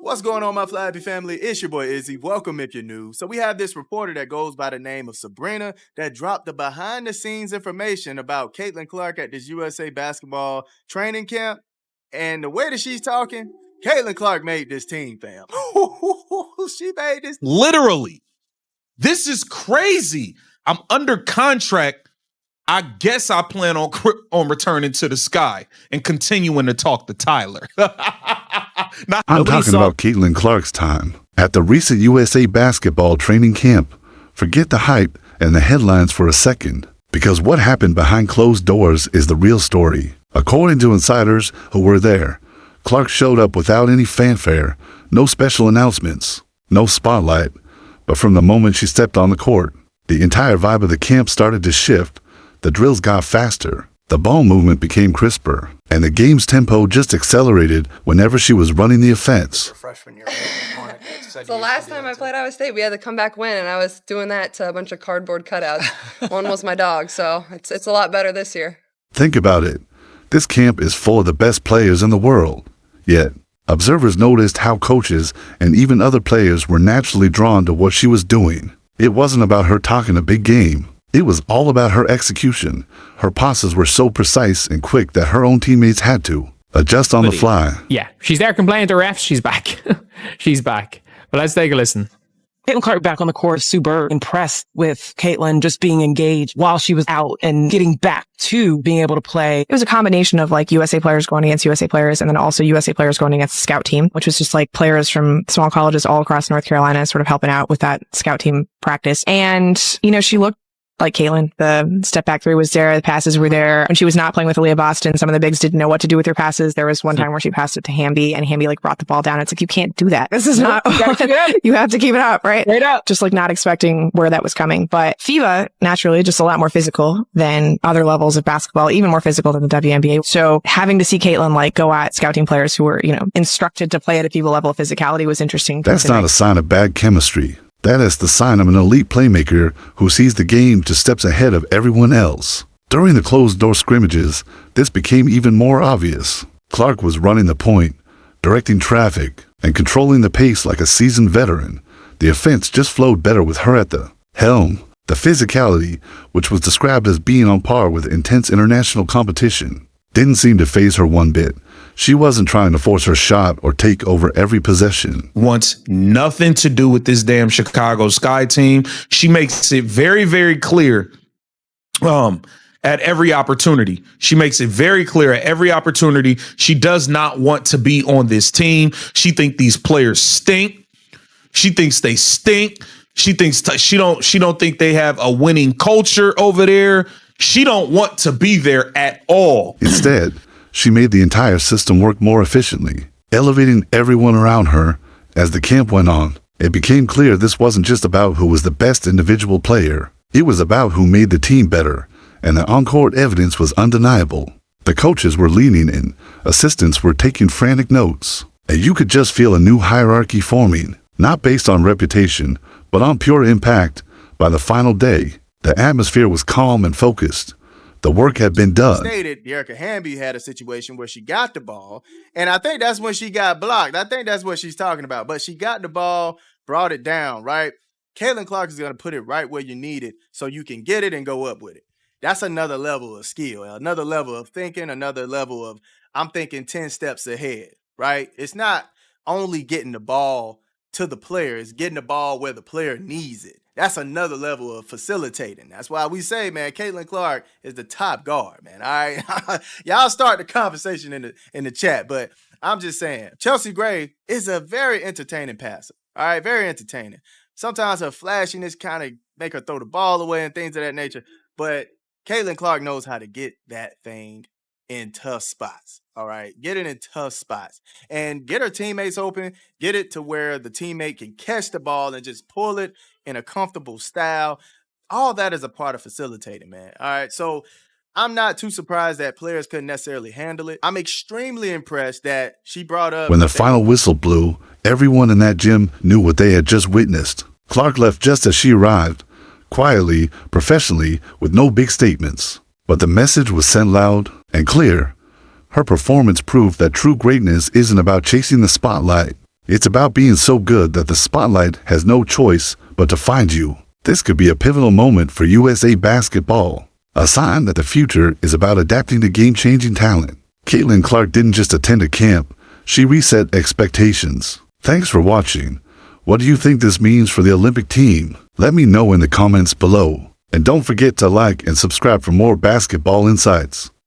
What's going on, my Flappy family? It's your boy Izzy. Welcome if you're new. So we have this reporter that goes by the name of Sabrina that dropped the behind-the-scenes information about Caitlin Clark at this USA basketball training camp. And the way that she's talking, Caitlin Clark made this team, fam. She made this. Literally. This is crazy. I'm under contract. I guess I plan on returning to the sky and continuing to talk to Tyler. I'm talking about Caitlin Clark's time at the recent USA basketball training camp. Forget the hype and the headlines for a second, because what happened behind closed doors is the real story. According to insiders who were there, Clark showed up without any fanfare, no special announcements, no spotlight, but from the moment she stepped on the court, the entire vibe of the camp started to shift. The drills got faster, the ball movement became crisper, and the game's tempo just accelerated whenever she was running the offense. The last time I played Iowa State, we had the comeback win, and I was doing that to a bunch of cardboard cutouts. One was my dog, so it's a lot better this year. Think about it. This camp is full of the best players in the world. Yet, observers noticed how coaches and even other players were naturally drawn to what she was doing. It wasn't about her talking a big game. It was all about her execution. Her passes were so precise and quick that her own teammates had to adjust on the fly. Yeah, she's there complaining to refs. She's back. She's back. But let's take a listen. Caitlin Clark back on the court, super impressed with Caitlin just being engaged while she was out and getting back to being able to play. It was a combination of like USA players going against USA players and then also USA players going against the scout team, which was just like players from small colleges all across North Carolina sort of helping out with that scout team practice. And, you know, she looked like Caitlin. The step back three was there. The passes were there. When she was not playing with Aaliyah Boston, some of the bigs didn't know what to do with her passes. There was one time where she passed it to Hamby and Hamby like brought the ball down. It's like, you can't do that. This is not, you have to keep it up, right? Right up. Just like not expecting where that was coming. But FIBA, naturally, just a lot more physical than other levels of basketball, even more physical than the WNBA. So having to see Caitlin like go at scout team players who were, you know, instructed to play at a FIBA level of physicality was interesting. That's not a sign of bad chemistry. That is the sign of an elite playmaker who sees the game just steps ahead of everyone else. During the closed-door scrimmages, this became even more obvious. Clark was running the point, directing traffic, and controlling the pace like a seasoned veteran. The offense just flowed better with her at the helm. The physicality, which was described as being on par with intense international competition, didn't seem to faze her one bit. She wasn't trying to force her shot or take over every possession. Wants nothing to do with this damn Chicago Sky team. She makes it very, very clear at every opportunity. She makes it very clear at every opportunity. She does not want to be on this team. She thinks these players stink. She thinks they stink. She thinks she don't think they have a winning culture over there. She don't want to be there at all. Instead, she made the entire system work more efficiently, elevating everyone around her. As the camp went on, it became clear this wasn't just about who was the best individual player. It was about who made the team better, and the on-court evidence was undeniable. The coaches were leaning in, assistants were taking frantic notes, and you could just feel a new hierarchy forming, not based on reputation, but on pure impact. By the final day, the atmosphere was calm and focused. The work had been done. Stated, Erica Hamby had a situation where she got the ball, and I think that's when she got blocked. I think that's what she's talking about. But she got the ball, brought it down, right? Caitlin Clark is going to put it right where you need it so you can get it and go up with it. That's another level of skill, another level of thinking, another level of, I'm thinking 10 steps ahead, right? It's not only getting the ball to the player, it's getting the ball where the player needs it. That's another level of facilitating. That's why we say, man, Caitlin Clark is the top guard, man. All right, y'all start the conversation in the chat, but I'm just saying, Chelsea Gray is a very entertaining passer. All right, very entertaining. Sometimes her flashiness kind of make her throw the ball away and things of that nature, but Caitlin Clark knows how to get that thing in tough spots. All right, get it in tough spots and get her teammates open. Get it to where the teammate can catch the ball and just pull it in a comfortable style. All that is a part of facilitating, man. All right, so I'm not too surprised that players couldn't necessarily handle it. I'm extremely impressed that she brought up. When the final whistle blew, everyone in that gym knew what they had just witnessed. Clark left just as she arrived, quietly, professionally, with no big statements. But the message was sent loud and clear. Her performance proved that true greatness isn't about chasing the spotlight. It's about being so good that the spotlight has no choice but to find you. This could be a pivotal moment for USA basketball, a sign that the future is about adapting to game-changing talent. Caitlin Clark didn't just attend a camp, she reset expectations. Thanks for watching. What do you think this means for the Olympic team? Let me know in the comments below. And don't forget to like and subscribe for more basketball insights.